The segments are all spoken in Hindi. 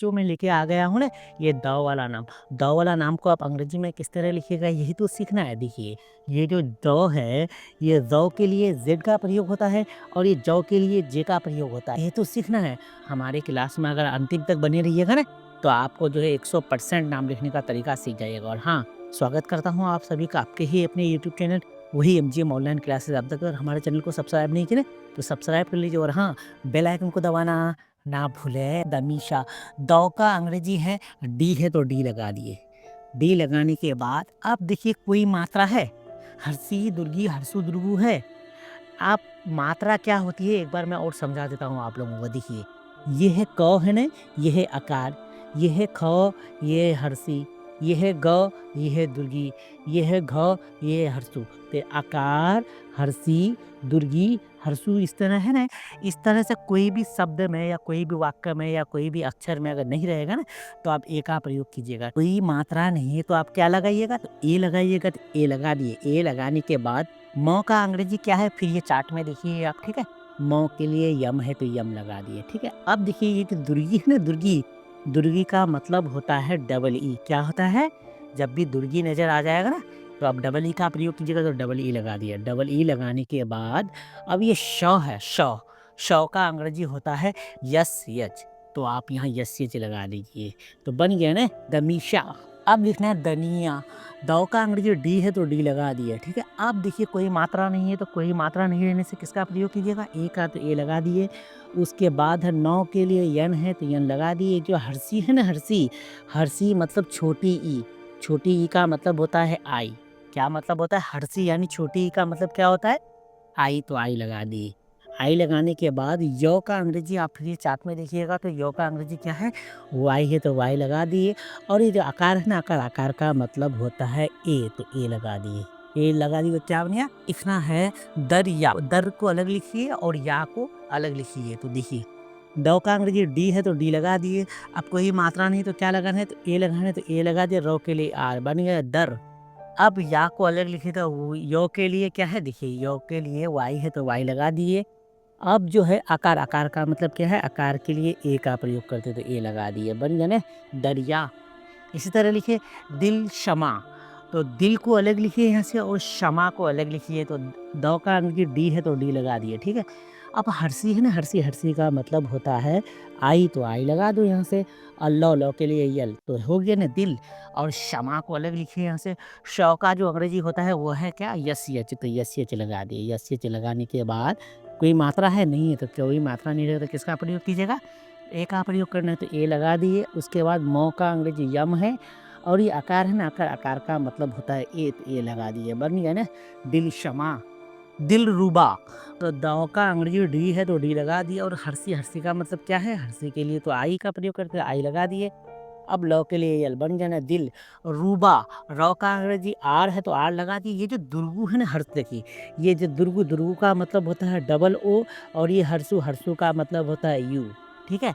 जो मैं लेके आ गया हूँ ना, ये द वाला नाम। द वाला नाम को आप अंग्रेजी में किस तरह लिखिएगा यही तो सीखना है। देखिए, ये जो द है, ये ज़ के लिए ज़ेड का प्रयोग होता है और ये जौ के लिए जे का प्रयोग होता है। ये तो सीखना है। हमारे क्लास में अगर अंतिम तक बने रहिएगा ना, तो आपको जो है 100% नाम लिखने का तरीका सीख जाइएगा। और हाँ, स्वागत करता हूँ आप सभी का आपके ही अपने यूट्यूब चैनल वही एमजीएम ऑनलाइन क्लासेस। अब तक अगर हमारे चैनल को सब्सक्राइब नहीं किए ना, तो सब्सक्राइब कर लीजिए और हाँ, बेल आइकन को दबाना ना भूले। दमीशा दौ का अंग्रेजी है डी, है तो डी लगा दिए। डी लगाने के बाद अब देखिए कोई मात्रा है, हर्षी दुर्गी हर्षु दुर्गु है। आप मात्रा क्या होती है एक बार मैं और समझा देता हूँ आप लोगों को। देखिए, ये है क है ना, ये है आकार, ये है ख, ये है हर्षी, ये है ग, ये है दुर्गी, ये है घ, ये है हर्षु। ते आकार, हर्षी, दुर्गी, हर्षु इस तरह है ना। इस तरह से कोई भी शब्द में या कोई भी वाक्य में या कोई भी अक्षर में अगर नहीं रहेगा ना, तो आप ए का प्रयोग कीजिएगा। कोई मात्रा नहीं है तो आप क्या लगाइएगा, तो ए लगाइएगा। तो ए लगा दिए। ए लगाने के बाद म का अंग्रेजी क्या है, फिर ये चार्ट में देखिए आप, ठीक है। म के लिए यम है तो यम लगा दिए, ठीक है। अब देखिए ये जो दुर्गी है ना, दुर्गी, दुर्गी का मतलब होता है डबल ई। क्या होता है, जब भी दुर्गी नजर आ जाएगा ना, तो आप डबल ई का प्रयोग कीजिएगा। तो डबल ई लगा दिया। डबल ई लगाने के बाद अब ये श है, श, श का अंग्रेजी होता है यस यच। तो आप यहाँ यस यच लगा लीजिए। तो बन गया ना दमीशा। अब लिखना है दनिया। दौ का अंग्रेजी डी है तो डी लगा दिए, ठीक है। अब देखिए कोई मात्रा नहीं है, तो कोई मात्रा नहीं रहने से किसका प्रयोग कीजिएगा, ए का। तो ए लगा दिए। उसके बाद है नौ के लिए यन है तो यन लगा दिए। जो हर्षी है ना, हर्षी, हर्षी मतलब छोटी ई। छोटी ई का मतलब होता है आई। क्या मतलब होता है, हर्षी यानी छोटी ई का मतलब क्या होता है, आई। तो आई लगा दी। आई लगाने के बाद यो का अंग्रेजी आप फिर चार्ट में देखिएगा। तो यो का अंग्रेजी क्या है, वाई है तो वाई लगा दिए। और ये जो आकार है ना, आकार, आकार का मतलब होता है ए। तो ए लगा दिए। ए लगा दिए। क्या बनिया, लिखना है दरिया। दर को अलग लिखिए और या को अलग लिखिए। तो देखिए, दो का अंग्रेजी डी है तो डी लगा दिए। अब कोई मात्रा नहीं तो क्या लगाना है, तो ए लगाना है। तो ए लगा दिए। रो के लिए आर, बन गया दर। अब या को अलग लिखे तो यो के लिए क्या है, देखिए यो के लिए वाई है तो वाई लगा दिए। अब जो है आकार, आकार का मतलब क्या है, आकार के लिए ए का प्रयोग करते तो ए लगा दिए। बन गया ना दरिया। इसी तरह लिखिए दिल शमा। तो दिल को अलग लिखिए यहाँ से और शमा को अलग लिखिए। तो दो का अंग्रेजी डी है तो डी लगा दिए, ठीक है। अब हर्षी है ना, हर्षी, हर्षी का मतलब होता है आई। तो आई लगा दो यहाँ से। और लो, लो के लिए यल। तो हो गया ना दिल। और शमा को अलग लिखिए यहाँ से। शव का जो अंग्रेजी होता है वो है क्या, यस यच। तो यस यच लगा दिए। यस यच लगाने के बाद कोई मात्रा है नहीं है, तो कोई मात्रा नहीं रहे तो किसका प्रयोग कीजिएगा, ए का प्रयोग करना है। तो ए लगा दिए। उसके बाद मौ का अंग्रेजी यम है और ये आकार है ना, आकार, आकार का मतलब होता है ए। तो ए लगा दिए। बन गया ना दिल शमा। दिल रुबा। तो दौ का अंग्रेजी डी है तो डी लगा दिए। और हर्षी, हर्षी का मतलब क्या है, हर्षी के लिए तो आई का प्रयोग करते हैं, आई लगा दिए। अब लौ के लिए यल, बन गया ना दिल रूबा। रौ का अंग्रेजी आर है तो आर लगा दिए। ये जो दुर्गु है ना, हर्ष, देखिए ये जो दुर्गु, दुर्गु का मतलब होता है डबल ओ। और ये हर्षु, हर्षु का मतलब होता है यू, ठीक है।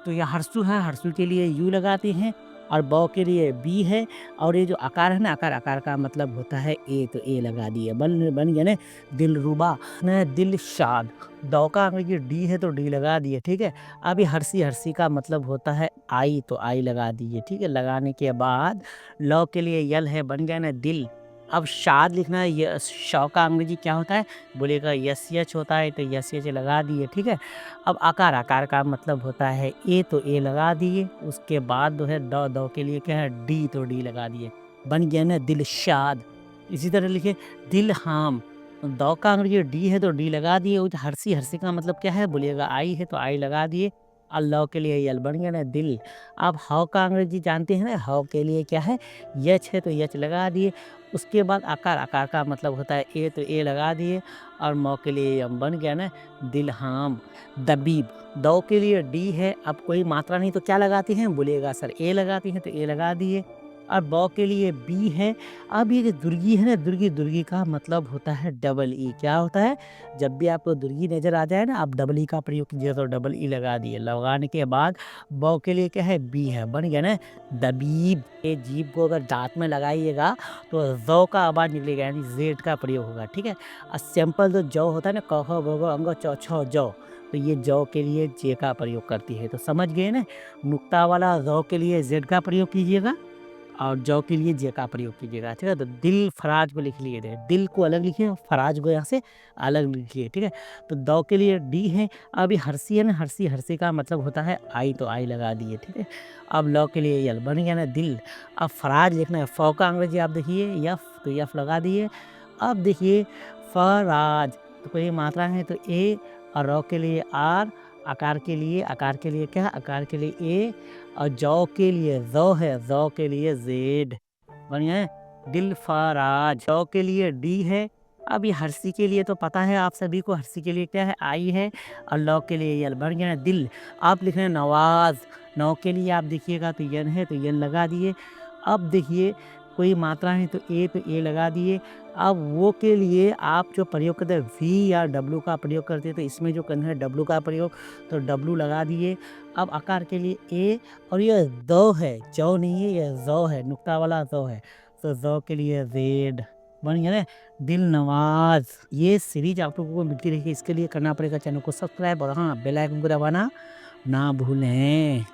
तो ये हर्षु है, हर्षु के लिए यू लगाते हैं। और बौ के लिए बी है। और ये जो आकार है ना, आकार, आकार का मतलब होता है ए। तो ए लगा दिए। बन गया ना दिल रुबा न दिल शाद। दौ का अंग्रेजी डी है तो डी लगा दिए, ठीक है। अभी हर्षी, हर्षी का मतलब होता है आई। तो आई लगा दीजिए, ठीक है। लगाने के बाद लौ के लिए यल है, बन गया ना दिल। अब शाद लिखना है। शौ का अंग्रेजी क्या होता है, बोलेगा यस यच होता है। तो यस यच लगा दिए, ठीक है। अब आकार, आकार का मतलब होता है ए। तो ए लगा दिए। उसके बाद जो है दौ, दौ के लिए क्या है डी। तो डी लगा दिए। बन गया ना दिल शाद। इसी तरह लिखे दिल हाम। दौ का अंग्रेजी डी है तो डी लगा दिए। हर्षी, हर्षी का मतलब क्या है, बोलिएगा आई है तो आई लगा दिए। अल्लाह के लिए यल, बन गया ना दिल। अब हाउ का अंग्रेजी जानते हैं ना, हाउ के लिए क्या है, यच है तो यच लगा दिए। उसके बाद आकार, आकार का मतलब होता है ए। तो ए लगा दिए। और मौ के लिए यम, बन गया ना दिलहाम। दबीब। दौ के लिए डी है। अब कोई मात्रा नहीं तो क्या लगाते हैं, बोलिएगा सर ए लगाती हैं। तो ए लगा दिए। और बौ के लिए बी है। अब ये जो दुर्गी है ना, दुर्गी, दुर्गी का मतलब होता है डबल ई। क्या होता है, जब भी आपको दुर्गी नजर आ जाए ना, आप डबल ई का प्रयोग कीजिए। तो डबल ई लगा दिए। लगाने के बाद बौ के लिए क्या है, बी है। बन गया ना दबीब। ये जीभ को अगर दांत में लगाइएगा तो जौ का आवाज निकलेगा, यानी जेड का प्रयोग होगा, ठीक है। और सिंपल जो जौ होता है ना, क ख ग घ अंग च छ जौ, तो ये जौ के लिए जे का प्रयोग करती है। तो समझ गए ना, नुक्ता वाला जौ के लिए जेड का प्रयोग कीजिएगा और जौ के लिए जे का प्रयोग कीजिएगा, ठीक है। तो दिल फराज को लिख लिए थे, दिल को अलग लिखिए, फराज को यहाँ से अलग लिखिए, ठीक है। तो दौ के लिए डी है। अब ये हर्षी है ना, हर्षी, हर्षी का मतलब होता है आई, तो आई लगा दिए, ठीक है। अब लौ के लिए यल बन गया ना दिल। अब फराज लिखना है, फ का अंग्रेजी आप देखिए यफ, तो यफ लगा दिए। अब देखिए फराज, तो कोई मात्रा है तो ए, और रौ के लिए आर, आकार के लिए क्या है, आकार के लिए ए, और जौ के लिए जौ है, जौ के लिए जेड, बढ़िया है। दिल फराज, जौ के लिए डी है। अब ये हर्षी के लिए तो पता है आप सभी को, हर्षी के लिए क्या है, आई है, और लौ के लिए यल, बढ़ गया ना दिल। आप लिख रहे हैं नवाज, नौ के लिए आप देखिएगा तो यन है, तो यन लगा दिए। अब देखिए कोई मात्रा है तो ए लगा दिए। अब वो के लिए आप जो प्रयोग करते हैं वी या डब्लू का प्रयोग करते हैं, तो इसमें जो करना है डब्लू का प्रयोग, तो डब्लू लगा दिए। अब आकार के लिए ए, और ये दो है, जौ नहीं है, ये जौ है, नुक्ता वाला जौ है, तो जौ के लिए जेड, बन गया ना दिल नवाज। ये सीरीज आप लोगों को मिलती रहेगी, इसके लिए करना पड़ेगा चैनल को सब्सक्राइब, और हाँ बेल आइकन को दबाना ना भूलें।